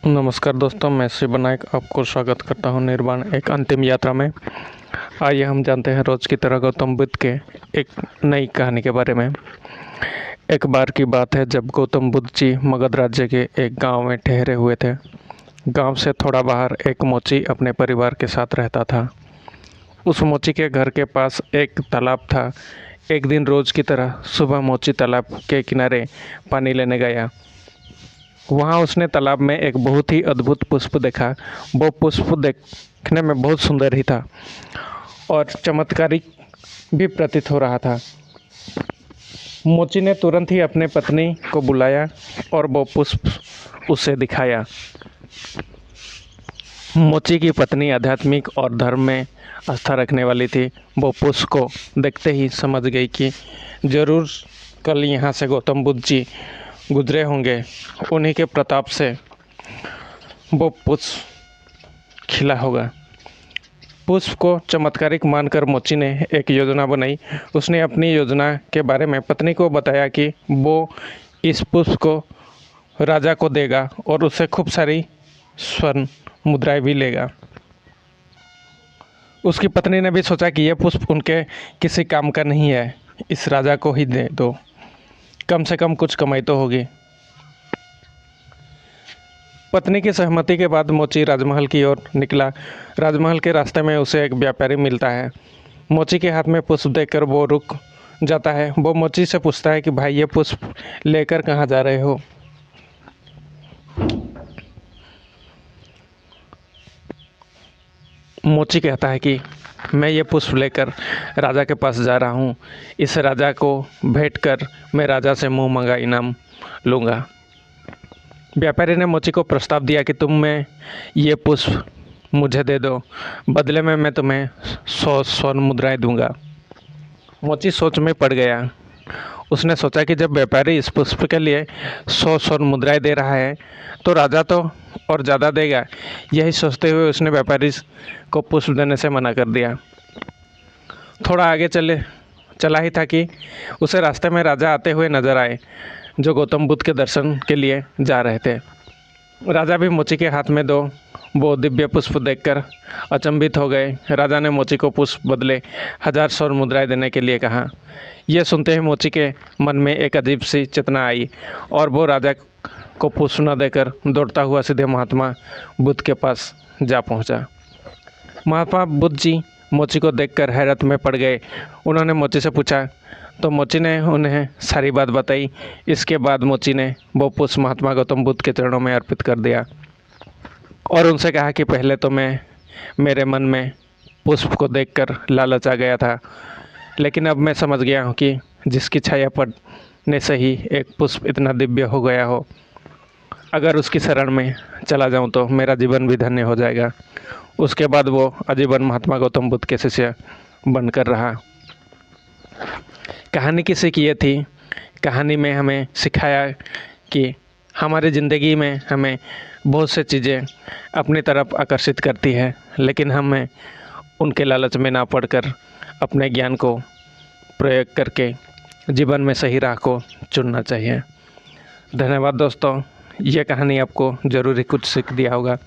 नमस्कार दोस्तों, मैं शिव नायक आपको स्वागत करता हूं निर्वाण एक अंतिम यात्रा में। आइए हम जानते हैं रोज की तरह गौतम बुद्ध के एक नई कहानी के बारे में। एक बार की बात है जब गौतम बुद्ध जी मगध राज्य के एक गांव में ठहरे हुए थे। गांव से थोड़ा बाहर एक मोची अपने परिवार के साथ रहता था। उस मोची के घर के पास एक तालाब था। एक दिन रोज की तरह सुबह मोची तालाब के किनारे पानी लेने गया। वहाँ उसने तालाब में एक बहुत ही अद्भुत पुष्प देखा। वो पुष्प देखने में बहुत सुंदर ही था और चमत्कारिक भी प्रतीत हो रहा था। मोची ने तुरंत ही अपने पत्नी को बुलाया और वो पुष्प उसे दिखाया। मोची की पत्नी आध्यात्मिक और धर्म में आस्था रखने वाली थी। वो पुष्प को देखते ही समझ गई कि जरूर कल यहाँ से गौतम बुद्ध जी गुजरे होंगे। उन्हीं के प्रताप से वो पुष्प खिला होगा। पुष्प को चमत्कारिक मानकर मोची ने एक योजना बनाई। उसने अपनी योजना के बारे में पत्नी को बताया कि वो इस पुष्प को राजा को देगा और उससे खूब सारी स्वर्ण मुद्राएं भी लेगा। उसकी पत्नी ने भी सोचा कि यह पुष्प उनके किसी काम का नहीं है, इस राजा को ही दे दो, कम से कम कुछ कमाई तो होगी। पत्नी की सहमति के बाद मोची राजमहल की ओर निकला। राजमहल के रास्ते में उसे एक व्यापारी मिलता है। मोची के हाथ में पुष्प देखकर वो रुक जाता है। वो मोची से पूछता है कि भाई, ये पुष्प लेकर कहाँ जा रहे हो? मोची कहता है कि मैं ये पुष्प लेकर राजा के पास जा रहा हूँ। इस राजा को भेंट कर मैं राजा से मुँह मंगा इनाम लूँगा। व्यापारी ने मोची को प्रस्ताव दिया कि तुम में ये पुष्प मुझे दे दो, बदले में मैं तुम्हें 100 स्वर्ण मुद्राएं दूंगा। मोची सोच में पड़ गया। उसने सोचा कि जब व्यापारी इस पुष्प के लिए 100 स्वर्ण मुद्राएं दे रहा है तो राजा तो और ज़्यादा देगा। यही सोचते हुए उसने व्यापारी को पुष्प देने से मना कर दिया। थोड़ा आगे चला ही था कि उसे रास्ते में राजा आते हुए नजर आए, जो गौतम बुद्ध के दर्शन के लिए जा रहे थे। राजा भी मोची के हाथ में वो दिव्य पुष्प देखकर अचंभित हो गए। राजा ने मोची को पुष्प बदले 1000 स्वर्ण मुद्राएं देने के लिए कहा। यह सुनते ही मोची के मन में एक अजीब सी चेतना आई और वो राजा को पुष्प न देकर दौड़ता हुआ सीधे महात्मा बुद्ध के पास जा पहुंचा। महात्मा बुद्ध जी मोची को देखकर हैरत में पड़ गए। उन्होंने मोची से पूछा तो मोची ने उन्हें सारी बात बताई। इसके बाद मोची ने वो पुष्प महात्मा गौतम बुद्ध के चरणों में अर्पित कर दिया और उनसे कहा कि पहले तो मेरे मन में पुष्प को देखकर लालच आ गया था, लेकिन अब मैं समझ गया हूँ कि जिसकी छाया पड़ने से ही एक पुष्प इतना दिव्य हो गया हो, अगर उसकी शरण में चला जाऊँ तो मेरा जीवन भी धन्य हो जाएगा। उसके बाद वो आजीवन महात्मा गौतम बुद्ध के शिष्य बनकर रहा। कहानी की सीख ये थी, कहानी में हमें सिखाया कि हमारी ज़िंदगी में हमें बहुत से चीज़ें अपनी तरफ आकर्षित करती है, लेकिन हमें उनके लालच में ना पड़कर अपने ज्ञान को प्रयोग करके जीवन में सही राह को चुनना चाहिए। धन्यवाद दोस्तों, यह कहानी आपको ज़रूर ही कुछ सीख दिया होगा।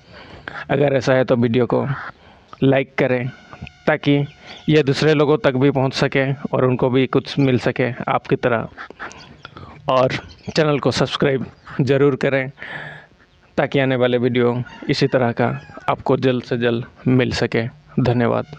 अगर ऐसा है तो वीडियो को लाइक करें ताकि यह दूसरे लोगों तक भी पहुंच सके और उनको भी कुछ मिल सके आपकी तरह। और चैनल को सब्सक्राइब ज़रूर करें ताकि आने वाले वीडियो इसी तरह का आपको जल्द से जल्द मिल सके। धन्यवाद।